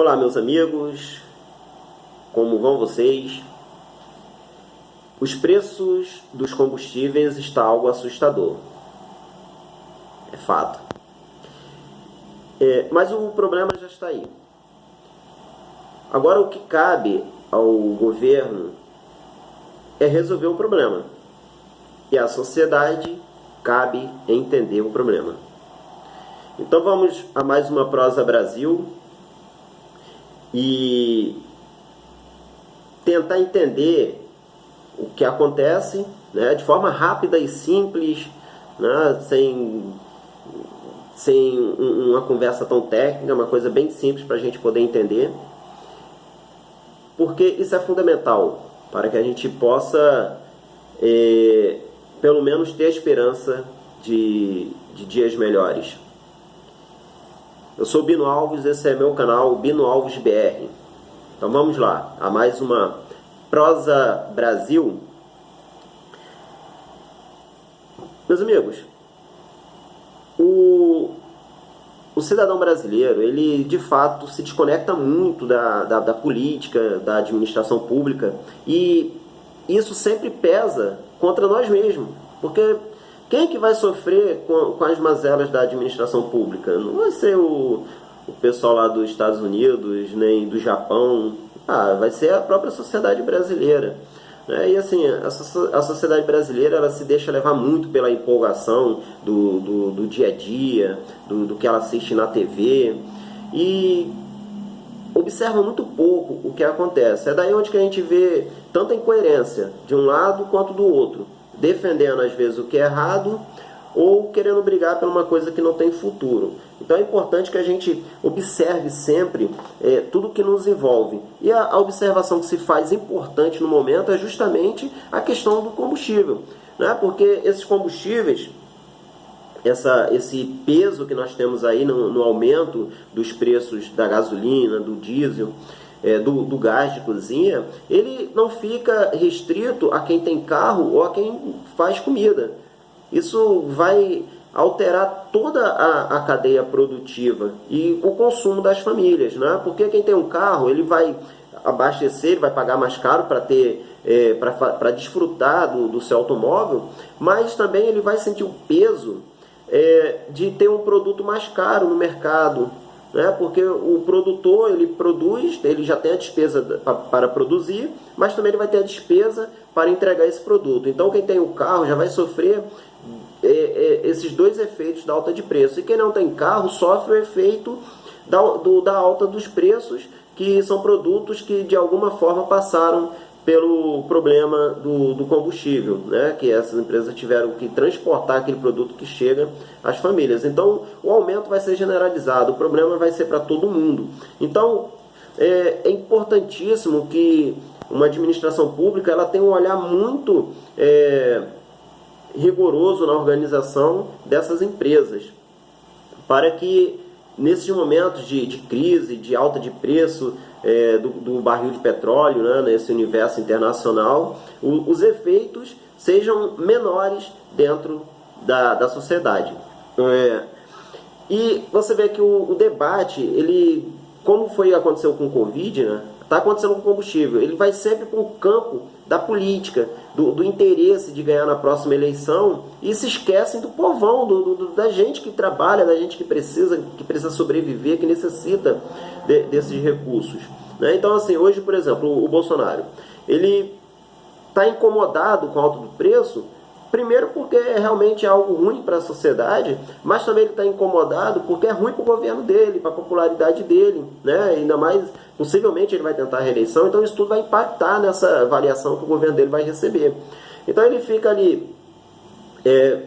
Olá, meus amigos, como vão vocês? Os preços dos combustíveis estão algo assustador, é fato. Mas o problema já está aí. Agora o que cabe ao governo é resolver o problema. E à sociedade cabe entender o problema. Então vamos a mais uma Prosa Brasil e tentar entender o que acontece, né, de forma rápida e simples, né, sem uma conversa tão técnica, uma coisa bem simples para a gente poder entender, porque isso é fundamental para que a gente possa, pelo menos, ter a esperança de dias melhores. Eu sou Bino Alves, esse é meu canal Bino Alves BR. Então vamos lá, a mais uma Prosa Brasil. Meus amigos, o cidadão brasileiro, ele de fato se desconecta muito da política, da administração pública, e isso sempre pesa contra nós mesmos, porque quem é que vai sofrer com as mazelas da administração pública? Não vai ser o pessoal lá dos Estados Unidos, nem do Japão, vai ser a própria sociedade brasileira. E assim, a sociedade brasileira, ela se deixa levar muito pela empolgação do dia a dia, do que ela assiste na TV, e observa muito pouco o que acontece. É daí onde que a gente vê tanta incoerência de um lado quanto do outro, defendendo às vezes o que é errado ou querendo brigar por uma coisa que não tem futuro. Então é importante que a gente observe sempre tudo que nos envolve. E a observação que se faz importante no momento é justamente a questão do combustível, né? Porque esses combustíveis, esse peso que nós temos aí no aumento dos preços da gasolina, do diesel, do gás de cozinha, ele não fica restrito a quem tem carro ou a quem faz comida. Isso vai alterar toda a cadeia produtiva e o consumo das famílias, né? Porque quem tem um carro, ele vai abastecer, ele vai pagar mais caro para desfrutar do seu automóvel, mas também ele vai sentir o peso de ter um produto mais caro no mercado, né? Porque o produtor, ele produz, ele já tem a despesa para produzir, mas também ele vai ter a despesa para entregar esse produto. Então quem tem o carro já vai sofrer esses dois efeitos da alta de preço, e quem não tem carro sofre o efeito da alta dos preços, que são produtos que de alguma forma passaram pelo problema do combustível, né? Que essas empresas tiveram que transportar aquele produto que chega às famílias. Então o aumento vai ser generalizado, o problema vai ser para todo mundo. Então é importantíssimo que uma administração pública ela tenha um olhar muito rigoroso na organização dessas empresas, para que nesses momentos de crise, de alta de preço do barril de petróleo, né, nesse universo internacional, os efeitos sejam menores dentro da sociedade. E você vê que o debate, ele, como aconteceu com o Covid, né, está acontecendo com o combustível, ele vai sempre para o campo da política, do interesse de ganhar na próxima eleição, e se esquecem do povão, da gente que trabalha, da gente que precisa sobreviver, que necessita desses recursos, né? Então, assim, hoje, por exemplo, o Bolsonaro, ele está incomodado com o alto do preço, primeiro porque é realmente algo ruim para a sociedade, mas também ele está incomodado porque é ruim para o governo dele, para a popularidade dele, né? Ainda mais, possivelmente ele vai tentar a reeleição, então isso tudo vai impactar nessa avaliação que o governo dele vai receber. Então ele fica ali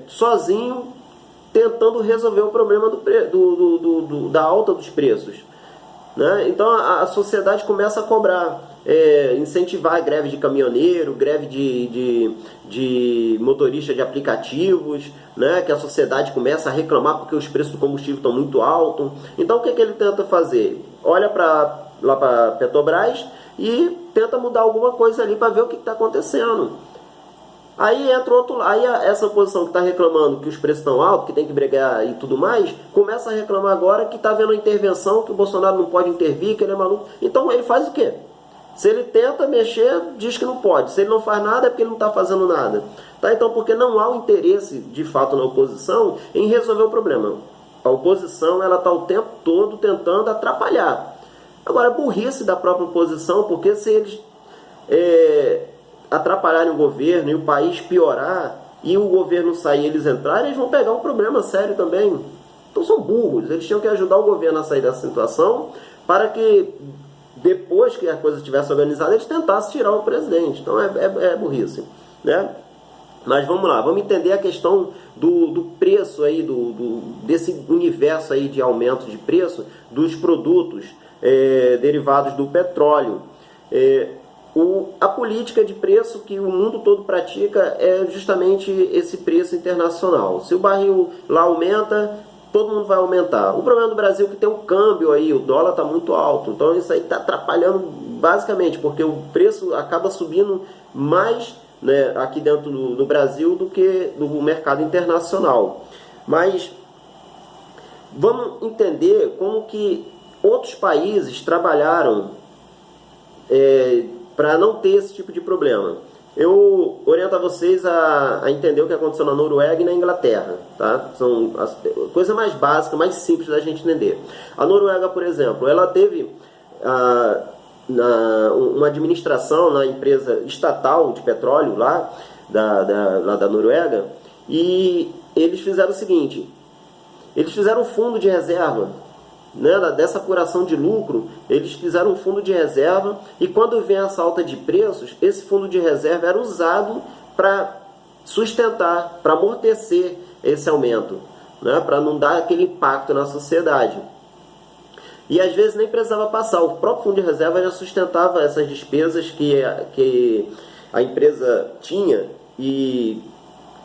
sozinho, tentando resolver o problema da alta dos preços, né? Então a sociedade começa a cobrar, incentivar a greve de caminhoneiro, greve de motorista de aplicativos, né? Que a sociedade começa a reclamar porque os preços do combustível estão muito altos. Então o que ele tenta fazer? Olha lá para Petrobras e tenta mudar alguma coisa ali para ver o que está acontecendo. Aí entra outro, aí essa oposição que está reclamando que os preços estão altos, que tem que brigar e tudo mais, começa a reclamar agora que está vendo a intervenção, que o Bolsonaro não pode intervir, que ele é maluco. Então ele faz o quê? Se ele tenta mexer, diz que não pode. Se ele não faz nada, é porque ele não está fazendo nada. Tá? Então, porque não há um interesse, de fato, na oposição em resolver o problema. A oposição ela está o tempo todo tentando atrapalhar. Agora, é burrice da própria oposição, porque se eles atrapalharem o governo e o país piorar, e o governo sair e eles entrarem, eles vão pegar um problema sério também. Então são burros. Eles tinham que ajudar o governo a sair dessa situação para que, depois que a coisa estivesse organizada, eles tentassem tirar o presidente. Então é burrice, né? Mas vamos lá, vamos entender a questão do preço aí, desse universo aí de aumento de preço dos produtos derivados do petróleo. A política de preço que o mundo todo pratica é justamente esse preço internacional. Se o barril lá aumenta, todo mundo vai aumentar. O problema do Brasil é que tem um câmbio aí, o dólar está muito alto, então isso aí está atrapalhando basicamente, porque o preço acaba subindo mais, né, aqui dentro do Brasil do que no mercado internacional. Mas vamos entender como que outros países trabalharam para não ter esse tipo de problema. Eu oriento a vocês a entender o que aconteceu na Noruega e na Inglaterra. Tá? São a coisa mais básica, mais simples da gente entender. A Noruega, por exemplo, ela teve uma administração na empresa estatal de petróleo lá da Noruega, e eles fizeram o seguinte: eles fizeram um fundo de reserva, né, dessa apuração de lucro. Eles fizeram um fundo de reserva, e quando vem essa alta de preços, esse fundo de reserva era usado para sustentar, para amortecer esse aumento, né, para não dar aquele impacto na sociedade. E às vezes nem precisava passar, o próprio fundo de reserva já sustentava essas despesas que a empresa tinha, e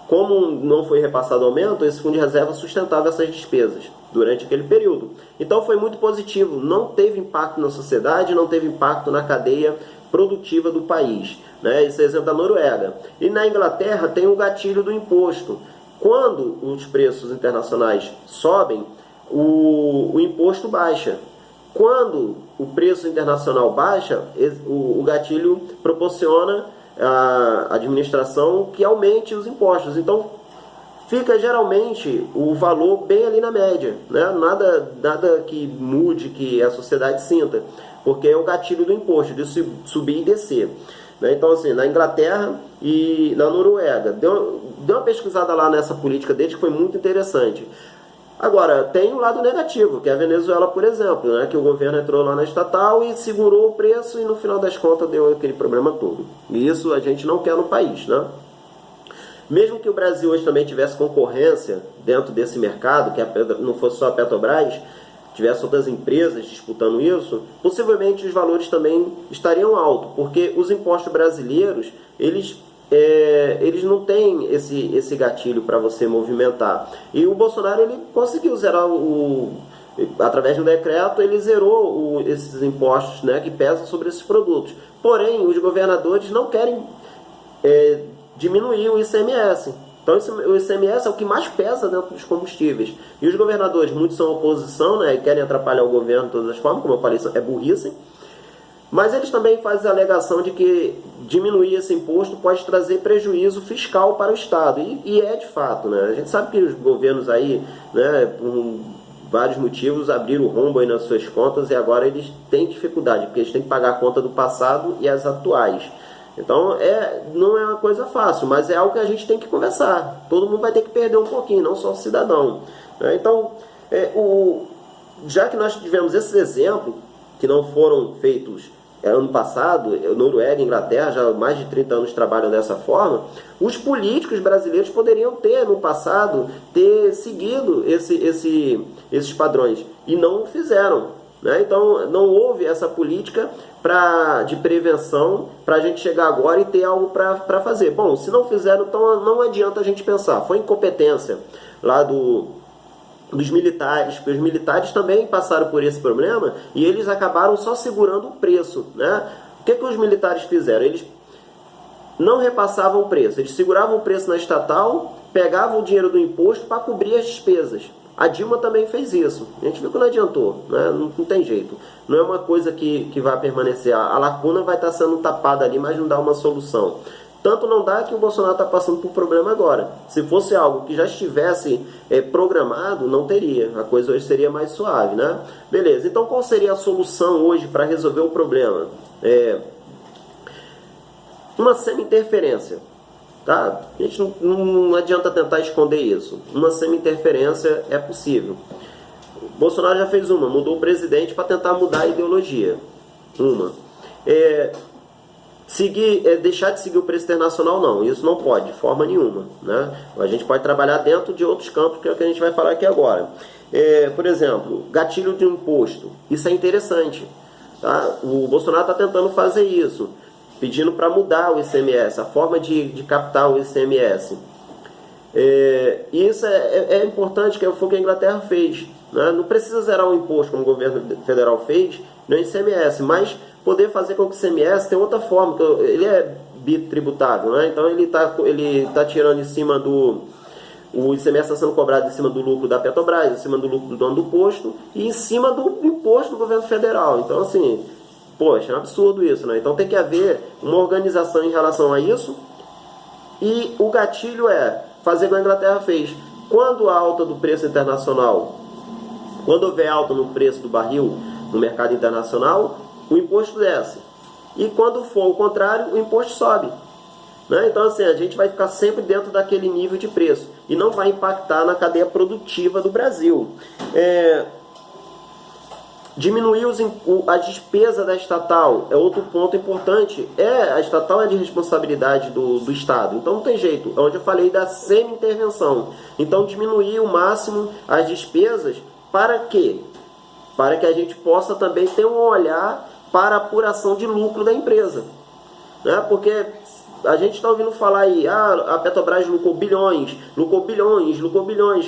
como não foi repassado o aumento, esse fundo de reserva sustentava essas despesas durante aquele período. Então foi muito positivo, não teve impacto na sociedade, não teve impacto na cadeia produtiva do país, né? Esse é o exemplo da Noruega. E na Inglaterra tem o gatilho do imposto. Quando os preços internacionais sobem, o imposto baixa. Quando o preço internacional baixa, o gatilho proporciona a administração que aumente os impostos. Então fica geralmente o valor bem ali na média, né? Nada que mude, que a sociedade sinta, porque é o gatilho do imposto, de subir e descer, né? Então, assim, na Inglaterra e na Noruega, deu uma pesquisada lá nessa política deles que foi muito interessante. Agora, tem o lado negativo, que é a Venezuela, por exemplo, né, que o governo entrou lá na estatal e segurou o preço, e no final das contas deu aquele problema todo. E isso a gente não quer no país, né? Mesmo que o Brasil hoje também tivesse concorrência dentro desse mercado, que não fosse só a Petrobras, tivesse outras empresas disputando isso, possivelmente os valores também estariam altos, porque os impostos brasileiros, eles não têm esse gatilho para você movimentar. E o Bolsonaro, ele conseguiu zerar através de um decreto, ele zerou esses impostos, né, que pesam sobre esses produtos. Porém, os governadores não querem diminuir o ICMS. Então o ICMS é o que mais pesa dentro dos combustíveis. E os governadores, muitos são oposição, né, e querem atrapalhar o governo de todas as formas, como eu falei, é burrice. Mas eles também fazem a alegação de que diminuir esse imposto pode trazer prejuízo fiscal para o Estado. E é de fato, né? A gente sabe que os governos aí, né, por vários motivos, abriram rombo aí nas suas contas, e agora eles têm dificuldade, porque eles têm que pagar a conta do passado e as atuais. Então não é uma coisa fácil, mas é algo que a gente tem que conversar. Todo mundo vai ter que perder um pouquinho, não só o cidadão, né? Então, já que nós tivemos esses exemplos, que não foram feitos ano passado, Noruega e Inglaterra já há mais de 30 anos trabalham dessa forma, os políticos brasileiros poderiam ter, no passado, seguido esses padrões, e não o fizeram, né? Então não houve essa política de prevenção para a gente chegar agora e ter algo para fazer. Bom, se não fizeram, então não adianta a gente pensar. Foi incompetência lá dos militares, porque os militares também passaram por esse problema e eles acabaram só segurando o preço, né? O que os militares fizeram? Eles não repassavam o preço. Eles seguravam o preço na estatal, pegavam o dinheiro do imposto para cobrir as despesas. A Dilma também fez isso. A gente viu que não adiantou, né? Não tem jeito. Não é uma coisa que vai permanecer. A lacuna vai estar sendo tapada ali, mas não dá uma solução. Tanto não dá que o Bolsonaro está passando por problema agora. Se fosse algo que já estivesse programado, não teria. A coisa hoje seria mais suave, né? Beleza, então qual seria a solução hoje para resolver o problema? Uma semi-interferência. Tá? A gente não adianta tentar esconder isso. Uma semi-interferência é possível. O Bolsonaro já fez uma, mudou o presidente para tentar mudar a ideologia. Deixar de seguir o preço internacional, não. Isso não pode, de forma nenhuma. Né? A gente pode trabalhar dentro de outros campos, que é o que a gente vai falar aqui agora. Por exemplo, gatilho de imposto. Isso é interessante. Tá? O Bolsonaro está tentando fazer isso, pedindo para mudar o ICMS, a forma de captar o ICMS. Isso é importante, que foi o que a Inglaterra fez. Né? Não precisa zerar o imposto, como o governo federal fez, no ICMS, mas poder fazer com que o ICMS tenha outra forma, que ele é bitributável, né? Então ele tá tirando em cima do... O ICMS está sendo cobrado em cima do lucro da Petrobras, em cima do lucro do dono do posto e em cima do imposto do governo federal. Então, assim, poxa, é um absurdo isso, né? Então tem que haver uma organização em relação a isso. E o gatilho é fazer como a Inglaterra fez. Quando a alta do preço internacional, quando houver alta no preço do barril no mercado internacional, o imposto desce. E quando for o contrário, o imposto sobe. Né? Então, assim, a gente vai ficar sempre dentro daquele nível de preço e não vai impactar na cadeia produtiva do Brasil. Diminuir a despesa da estatal é outro ponto importante. A estatal é de responsabilidade do Estado, então não tem jeito. É onde eu falei da semi-intervenção. Então, diminuir o máximo as despesas para quê? Para que a gente possa também ter um olhar para a apuração de lucro da empresa. Né? Porque a gente está ouvindo falar aí, a Petrobras lucrou bilhões.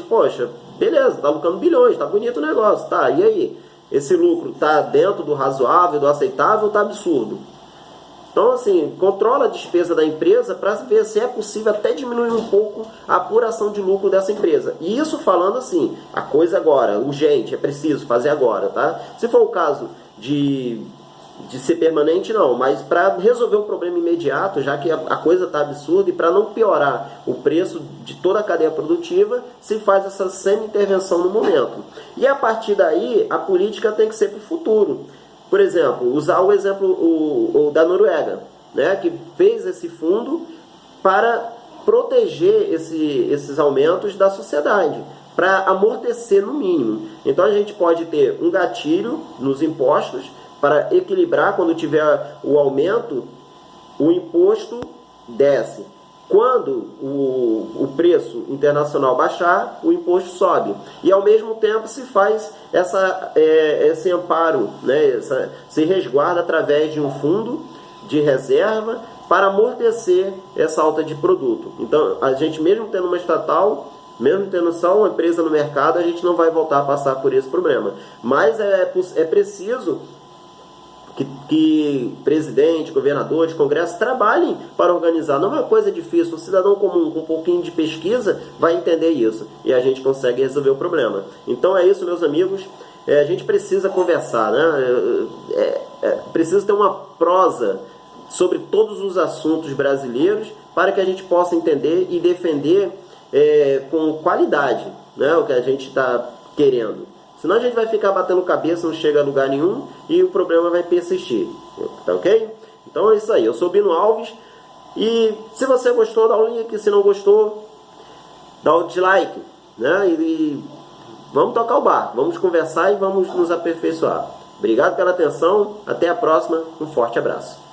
Poxa, beleza, está lucrando bilhões, está bonito o negócio, tá, e aí? Esse lucro está dentro do razoável, do aceitável, ou está absurdo? Então, assim, controla a despesa da empresa para ver se é possível até diminuir um pouco a apuração de lucro dessa empresa. E isso falando assim, a coisa agora, urgente, é preciso fazer agora, tá? Se for o caso de ser permanente, não, mas para resolver o problema imediato, já que a coisa está absurda, e para não piorar o preço de toda a cadeia produtiva, se faz essa semi-intervenção no momento. E a partir daí, a política tem que ser para o futuro. Por exemplo, usar o exemplo da Noruega, né, que fez esse fundo para proteger esses aumentos da sociedade, para amortecer no mínimo. Então a gente pode ter um gatilho nos impostos para equilibrar. Quando tiver o aumento, o imposto desce. Quando o preço internacional baixar, o imposto sobe. E ao mesmo tempo se faz esse amparo, né? Se resguarda através de um fundo de reserva para amortecer essa alta de produto. Então, a gente mesmo tendo uma estatal, mesmo tendo só uma empresa no mercado, a gente não vai voltar a passar por esse problema. Mas é preciso que presidente, governadores, congresso trabalhem para organizar. Não é uma coisa difícil. O cidadão comum com um pouquinho de pesquisa vai entender isso e a gente consegue resolver o problema. Então é isso, meus amigos. A gente precisa conversar, né? Precisa ter uma prosa sobre todos os assuntos brasileiros para que a gente possa entender e defender com qualidade, né, o que a gente está querendo. Senão a gente vai ficar batendo cabeça, não chega a lugar nenhum e o problema vai persistir. Tá ok? Então é isso aí. Eu sou Bino Alves. E se você gostou, dá um like. Se não gostou, dá o dislike. Né? E vamos tocar o barco. Vamos conversar e vamos nos aperfeiçoar. Obrigado pela atenção. Até a próxima. Um forte abraço.